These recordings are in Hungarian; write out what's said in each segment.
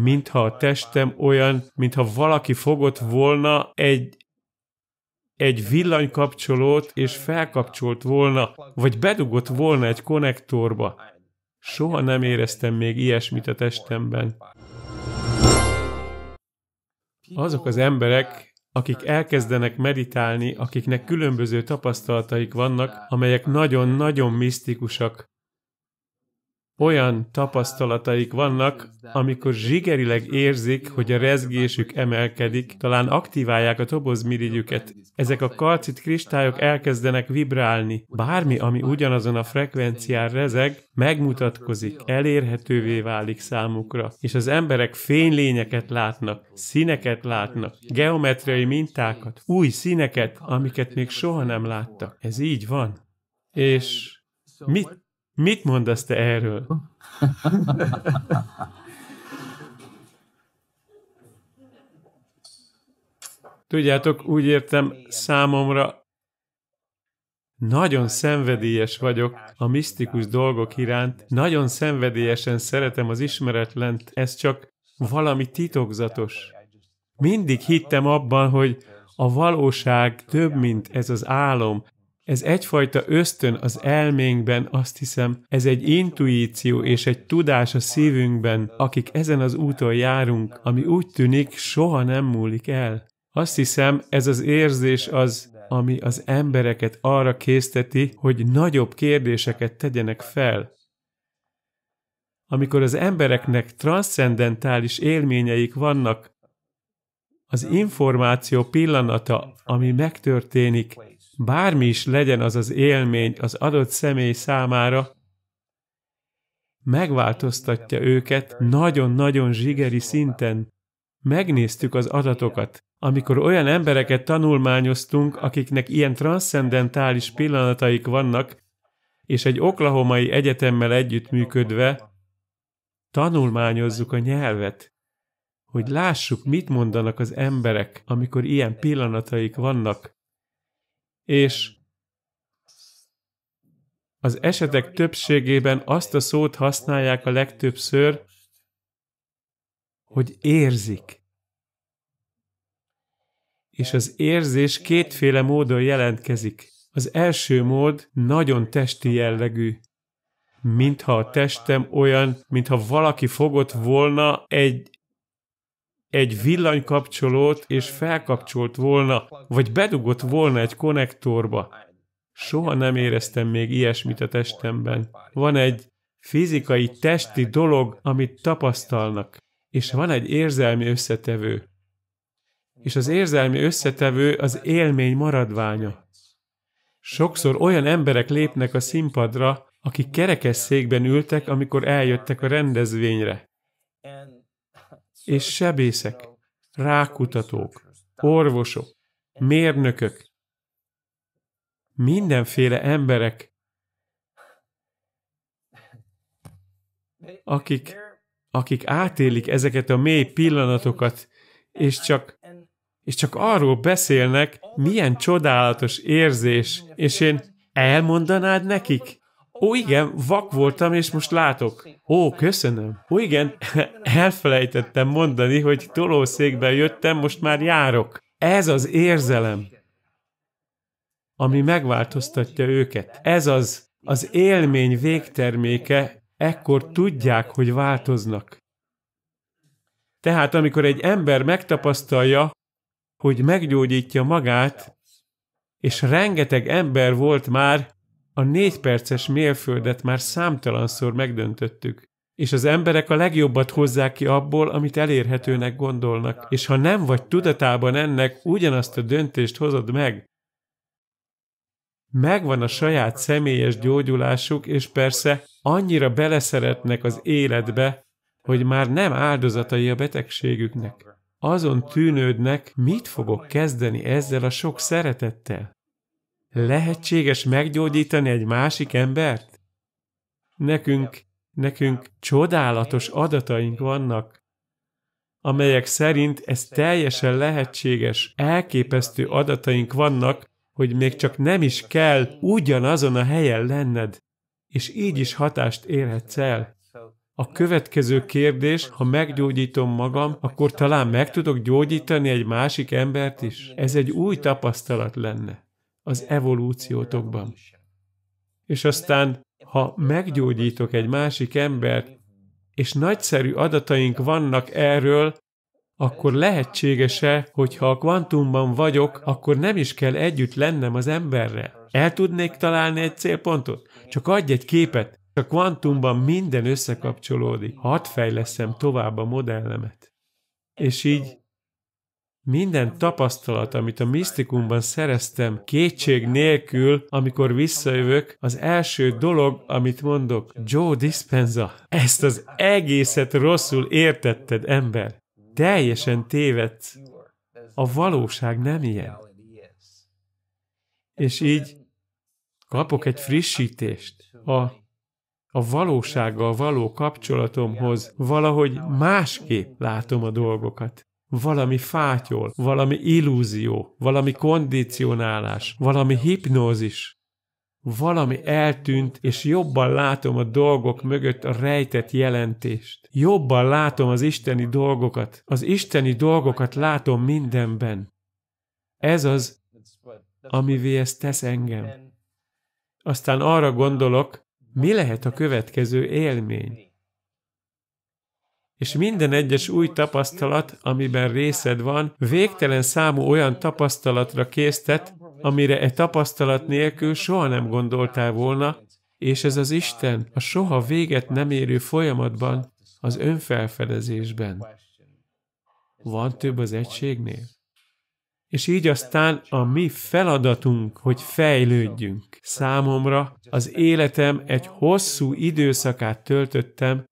mintha a testem olyan, mintha valaki fogott volna egy villanykapcsolót, és felkapcsolt volna, vagy bedugott volna egy konnektorba. Soha nem éreztem még ilyesmit a testemben. Azok az emberek, akik elkezdenek meditálni, akiknek különböző tapasztalataik vannak, amelyek nagyon-nagyon misztikusak. Olyan tapasztalataik vannak, amikor zsigerileg érzik, hogy a rezgésük emelkedik, talán aktiválják a tobozmirigyüket. Ezek a kalcit kristályok elkezdenek vibrálni. Bármi, ami ugyanazon a frekvencián rezeg, megmutatkozik, elérhetővé válik számukra. És az emberek fénylényeket látnak, színeket látnak, geometriai mintákat, új színeket, amiket még soha nem láttak. Ez így van. És mit mondasz te erről? Tudjátok, úgy értem, számomra nagyon szenvedélyes vagyok a misztikus dolgok iránt, nagyon szenvedélyesen szeretem az ismeretlent, ez csak valami titokzatos. Mindig hittem abban, hogy a valóság több, mint ez az álom. Ez egyfajta ösztön az elménkben, azt hiszem, ez egy intuíció és egy tudás a szívünkben, akik ezen az úton járunk, ami úgy tűnik, soha nem múlik el. Azt hiszem, ez az érzés az, ami az embereket arra készteti, hogy nagyobb kérdéseket tegyenek fel. Amikor az embereknek transzcendentális élményeik vannak, az információ pillanata, ami megtörténik, bármi is legyen az az élmény az adott személy számára, megváltoztatja őket nagyon-nagyon zsigeri szinten. Megnéztük az adatokat. Amikor olyan embereket tanulmányoztunk, akiknek ilyen transzcendentális pillanataik vannak, és egy oklahomai egyetemmel együttműködve tanulmányozzuk a nyelvet, hogy lássuk, mit mondanak az emberek, amikor ilyen pillanataik vannak. És az esetek többségében azt a szót használják a legtöbbször, hogy érzik. És az érzés kétféle módon jelentkezik. Az első mód nagyon testi jellegű. Mintha a testem olyan, mintha valaki fogott volna egy villanykapcsolót, és felkapcsolt volna, vagy bedugott volna egy konnektorba. Soha nem éreztem még ilyesmit a testemben. Van egy fizikai, testi dolog, amit tapasztalnak, és van egy érzelmi összetevő. És az érzelmi összetevő az élmény maradványa. Sokszor olyan emberek lépnek a színpadra, akik kerekesszékben ültek, amikor eljöttek a rendezvényre. És sebészek, rákutatók, orvosok, mérnökök, mindenféle emberek, akik átélik ezeket a mély pillanatokat, és csak arról beszélnek, milyen csodálatos érzés, és én elmondanád nekik? Ó, igen, vak voltam, és most látok. Ó, köszönöm. Ó, igen, elfelejtettem mondani, hogy tolószékben jöttem, most már járok. Ez az érzelem, ami megváltoztatja őket. Ez az élmény végterméke, ekkor tudják, hogy változnak. Tehát amikor egy ember megtapasztalja, hogy meggyógyítja magát, és rengeteg ember volt már, a 4 perces mérföldet már számtalanszor megdöntöttük. És az emberek a legjobbat hozzák ki abból, amit elérhetőnek gondolnak. És ha nem vagy tudatában ennek, ugyanazt a döntést hozod meg. Megvan a saját személyes gyógyulásuk, és persze annyira beleszeretnek az életbe, hogy már nem áldozatai a betegségüknek. Azon tűnődnek, mit fogok kezdeni ezzel a sok szeretettel. Lehetséges meggyógyítani egy másik embert? Nekünk csodálatos adataink vannak, amelyek szerint ez teljesen lehetséges, elképesztő adataink vannak, hogy még csak nem is kell ugyanazon a helyen lenned, és így is hatást érhetsz el. A következő kérdés, ha meggyógyítom magam, akkor talán meg tudok gyógyítani egy másik embert is? Ez egy új tapasztalat lenne az evolúciótokban. És aztán, ha meggyógyítok egy másik embert, és nagyszerű adataink vannak erről, akkor lehetséges-e, hogy ha a kvantumban vagyok, akkor nem is kell együtt lennem az emberrel? El tudnék találni egy célpontot? Csak adj egy képet. A kvantumban minden összekapcsolódik. Hadd fejlesszem tovább a modellemet. És így minden tapasztalat, amit a misztikumban szereztem, kétség nélkül, amikor visszajövök, az első dolog, amit mondok, Joe Dispenza, ezt az egészet rosszul értetted, ember. Teljesen tévedsz. A valóság nem ilyen. És így kapok egy frissítést. A valósággal való kapcsolatomhoz valahogy másképp látom a dolgokat. Valami fátyol, valami illúzió, valami kondicionálás, valami hipnózis. Valami eltűnt, és jobban látom a dolgok mögött a rejtett jelentést. Jobban látom az isteni dolgokat. Az isteni dolgokat látom mindenben. Ez az, amivé ez tesz engem. Aztán arra gondolok, mi lehet a következő élmény? És minden egyes új tapasztalat, amiben részed van, végtelen számú olyan tapasztalatra késztet, amire e tapasztalat nélkül soha nem gondoltál volna, és ez az Isten a soha véget nem érő folyamatban, az önfelfedezésben. Van több az egységnél? És így aztán a mi feladatunk, hogy fejlődjünk. Számomra az életem egy hosszú időszakát töltöttem,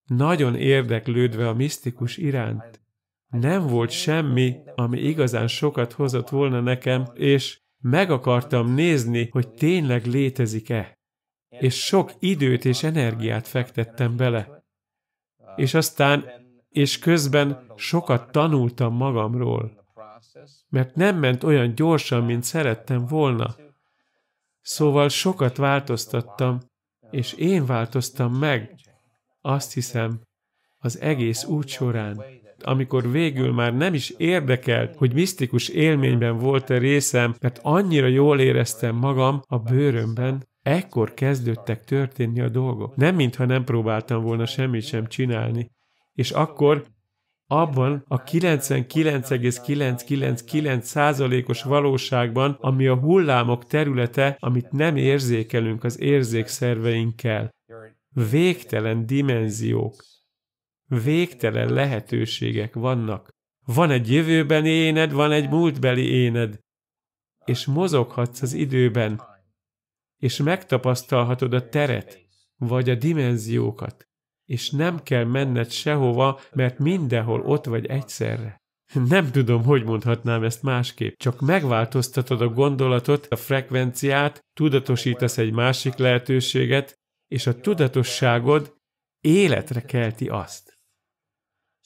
nagyon érdeklődve a misztikus iránt. Nem volt semmi, ami igazán sokat hozott volna nekem, és meg akartam nézni, hogy tényleg létezik-e. És sok időt és energiát fektettem bele. És közben sokat tanultam magamról. Mert nem ment olyan gyorsan, mint szerettem volna. Szóval sokat változtattam, és én változtam meg. Azt hiszem, az egész út során, amikor végül már nem is érdekelt, hogy misztikus élményben volt-e részem, mert annyira jól éreztem magam a bőrömben, ekkor kezdődtek történni a dolgok. Nem mintha nem próbáltam volna semmit sem csinálni. És akkor abban a 99,999%-os valóságban, ami a hullámok területe, amit nem érzékelünk az érzékszerveinkkel, végtelen dimenziók, végtelen lehetőségek vannak. Van egy jövőbeni éned, van egy múltbeli éned, és mozoghatsz az időben, és megtapasztalhatod a teret, vagy a dimenziókat, és nem kell menned sehova, mert mindenhol ott vagy egyszerre. Nem tudom, hogy mondhatnám ezt másképp, csak megváltoztatod a gondolatot, a frekvenciát, tudatosítasz egy másik lehetőséget, és a tudatosságod életre kelti azt.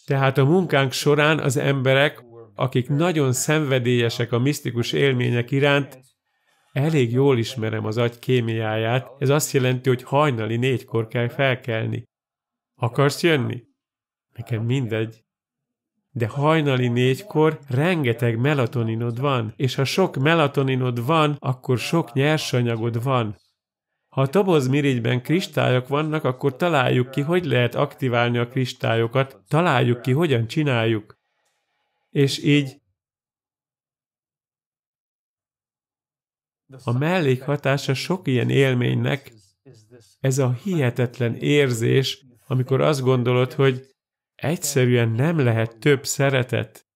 Tehát a munkánk során az emberek, akik nagyon szenvedélyesek a misztikus élmények iránt, elég jól ismerem az agy kémiáját, ez azt jelenti, hogy hajnali 4-kor kell felkelni. Akarsz jönni? Nekem mindegy. De hajnali 4-kor rengeteg melatoninod van, és ha sok melatoninod van, akkor sok nyersanyagod van. Ha a dobozmirigyben kristályok vannak, akkor találjuk ki, hogy lehet aktiválni a kristályokat, találjuk ki, hogyan csináljuk. És így a mellékhatása sok ilyen élménynek, ez a hihetetlen érzés, amikor azt gondolod, hogy egyszerűen nem lehet több szeretet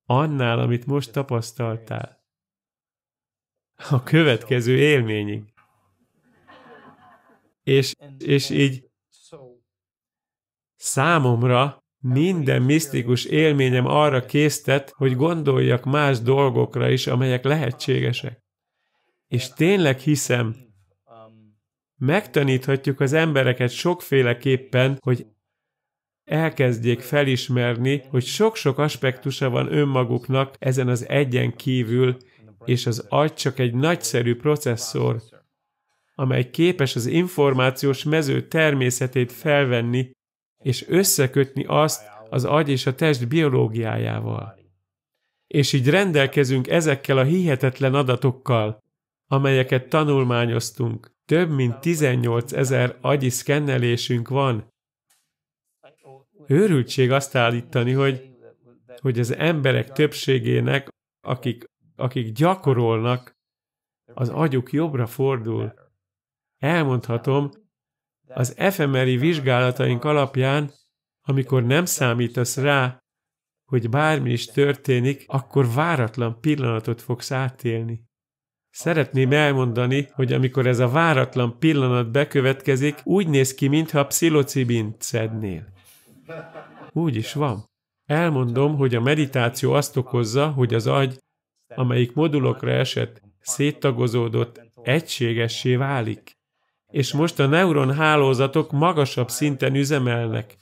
annál, amit most tapasztaltál. A következő élményig. És így számomra minden misztikus élményem arra késztet, hogy gondoljak más dolgokra is, amelyek lehetségesek. És tényleg hiszem, megtaníthatjuk az embereket sokféleképpen, hogy elkezdjék felismerni, hogy sok-sok aspektusa van önmaguknak ezen az egyen kívül, és az agy csak egy nagyszerű processzor. amely képes az információs mező természetét felvenni, és összekötni azt az agy és a test biológiájával. És így rendelkezünk ezekkel a hihetetlen adatokkal, amelyeket tanulmányoztunk. Több mint 18 000 agyi szkennelésünk van. Őrültség azt állítani, hogy az emberek többségének, akik gyakorolnak, az agyuk jobbra fordul. Elmondhatom, az efemeri vizsgálataink alapján, amikor nem számítasz rá, hogy bármi is történik, akkor váratlan pillanatot fogsz átélni. Szeretném elmondani, hogy amikor ez a váratlan pillanat bekövetkezik, úgy néz ki, mintha pszilocibint szednél. Úgy is van. Elmondom, hogy a meditáció azt okozza, hogy az agy, amelyik modulokra esett, széttagozódott, egységessé válik. És most a neuronhálózatok magasabb szinten üzemelnek.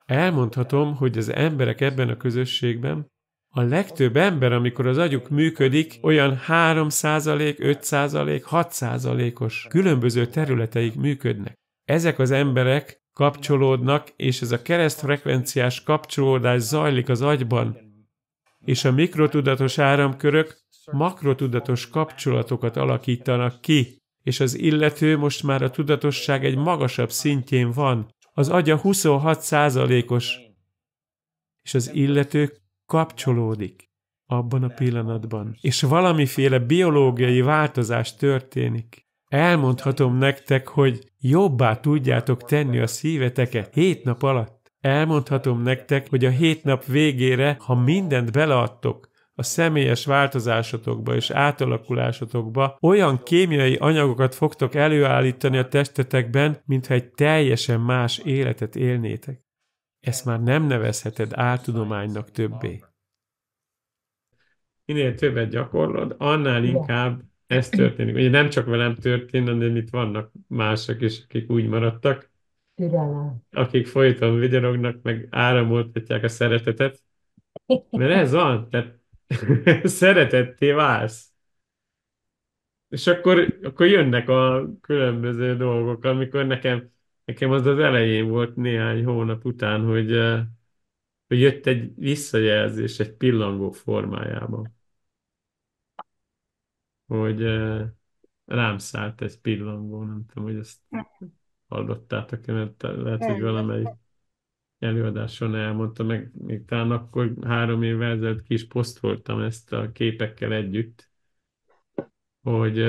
Elmondhatom, hogy az emberek ebben a közösségben, a legtöbb ember, amikor az agyuk működik, olyan 3%, 5%, 6%-os különböző területeik működnek. Ezek az emberek kapcsolódnak, és ez a keresztfrekvenciás kapcsolódás zajlik az agyban, és a mikrotudatos áramkörök makrotudatos kapcsolatokat alakítanak ki, és az illető most már a tudatosság egy magasabb szintjén van. Az agya 26%-os, és az illető kapcsolódik abban a pillanatban, és valamiféle biológiai változás történik. Elmondhatom nektek, hogy jobbá tudjátok tenni a szíveteket 7 nap alatt. Elmondhatom nektek, hogy a 7 nap végére, ha mindent beleadtok a személyes változásotokba és átalakulásotokba, olyan kémiai anyagokat fogtok előállítani a testetekben, mintha egy teljesen más életet élnétek. Ezt már nem nevezheted áltudománynak többé. Minél többet gyakorlod, annál inkább ez történik. Ugye nem csak velem történt, hanem itt vannak mások is, akik úgy maradtak, akik folyton vigyorognak, meg áramoltatják a szeretetet. Mert ez van, tehát szeretetté válsz. És akkor jönnek a különböző dolgok, amikor nekem az elején volt néhány hónap után, hogy jött egy visszajelzés egy pillangó formájában. Hogy rám szállt egy pillangó, nem tudom, hogy ezt hallottátok, mert lehet, hogy valamelyik előadáson elmondta, meg még talán akkor 3 évvel ezelőtt ki is posztoltam ezt a képekkel együtt, hogy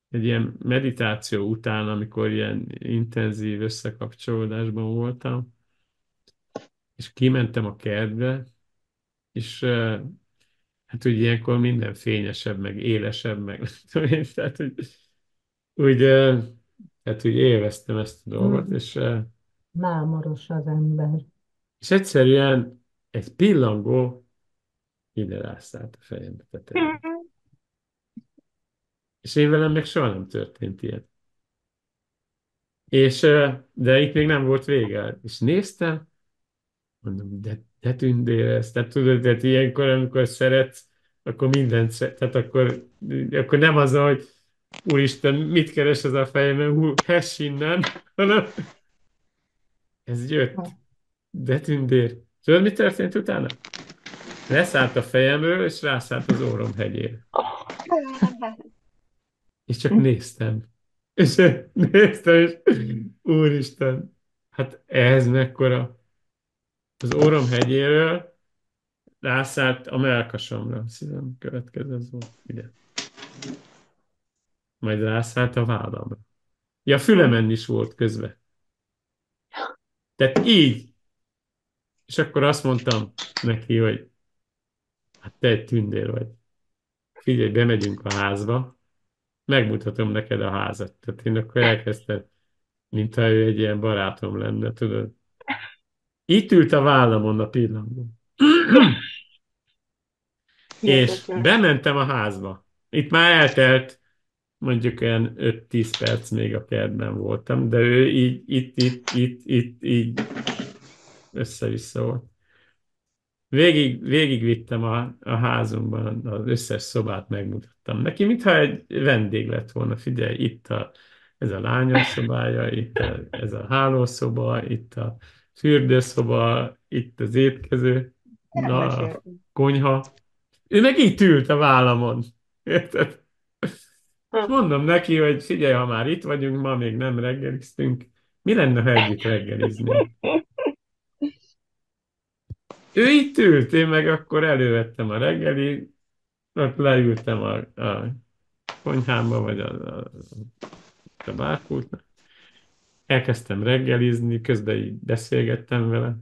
egy ilyen meditáció után, amikor ilyen intenzív összekapcsolódásban voltam, és kimentem a kertbe, és hát úgy ilyenkor minden fényesebb, meg élesebb, meg tehát úgy élveztem ezt a dolgot, Mámoros az ember. és egyszerűen egy pillangó ide rászállt a fejembe tetején. És én velem meg soha nem történt ilyen. De itt még nem volt vége. És néztem, mondom, de tündér ez. Tehát tudod, tehát ilyenkor, amikor szeretsz, akkor mindent tehát akkor nem az, hogy úristen, mit keres ez a fejemben, hess innen, hanem ez jött. De tündér. Tudod, mi történt utána? Leszállt a fejemről, és rászállt az orrom hegyére. És csak néztem. És úristen, hát ez mekkora. Az orrom hegyéről rászállt a mellkasomra. Azt hiszem, következő az volt. Ide. Majd rászállt a vállamra. Ja, a fülemen is volt közben. Tehát így. És akkor azt mondtam neki, hogy hát te egy tündér vagy. Figyelj, bemegyünk a házba, megmutatom neked a házat. Tehát én akkor elkezdtem, mintha ő egy ilyen barátom lenne, tudod. Itt ült a vállamon a pillangó. És bementem a házba. Itt már eltelt mondjuk olyan 5-10 perc még a kertben voltam, de ő így össze-vissza volt. Végigvittem a házunkban, az összes szobát megmutattam neki, mintha egy vendég lett volna. Figyelj, ez a lányom szobája, ez a hálószoba, itt a fürdőszoba, itt az étkező, na, a Elmeséltem. konyha. Ő meg itt ült a vállamon. Érted? És Hm. mondom neki, hogy figyelj, ha már itt vagyunk, ma még nem reggeliztünk, mi lenne, ha együtt reggeliznénk? Ő itt ült, én meg akkor elővettem a reggeli, ott leültem a konyhámba, vagy a bárpultnál. Elkezdtem reggelizni, közben így beszélgettem vele,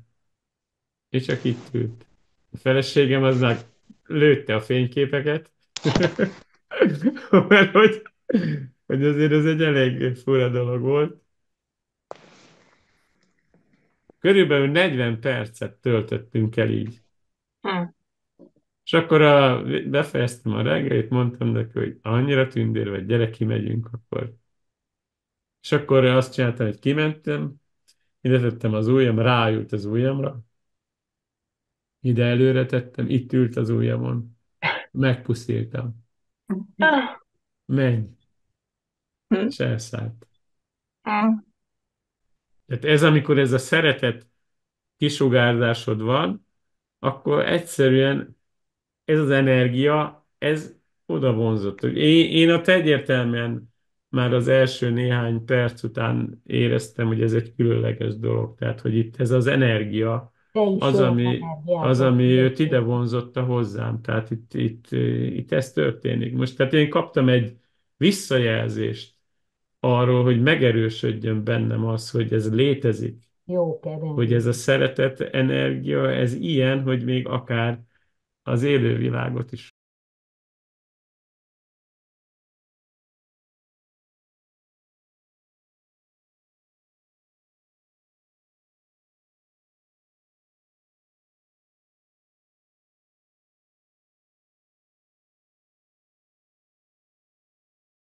és csak itt ült. A feleségem az meg lőtte a fényképeket, mert hogy azért ez egy elég fura dolog volt. Körülbelül 40 percet töltöttünk el így. Hm. És akkor befejeztem a reggelit, mondtam neki, hogy annyira tündér vagy, gyere, kimegyünk akkor. És akkor azt csináltam, hogy kimentem, ide tettem az ujjam, ráült az ujjamra, ide előre tettem, itt ült az ujjamon, megpuszítam. Ah. Menj, Hm. és elszállt. Hm. Tehát ez, amikor ez a szeretet kisugárzásod van, akkor egyszerűen ez az energia, ez oda vonzott. Én ott egyértelműen már az első néhány perc után éreztem, hogy ez egy különleges dolog. Tehát, hogy itt ez az energia, Te is az, olyan az, energiákat ami őt ide küldtél. vonzotta hozzám. Tehát itt ez történik. Most tehát én kaptam egy visszajelzést arról, hogy megerősödjön bennem az, hogy ez létezik, Jó hogy ez a kerenés. szeretet energia, ez ilyen, hogy még akár az élővilágot is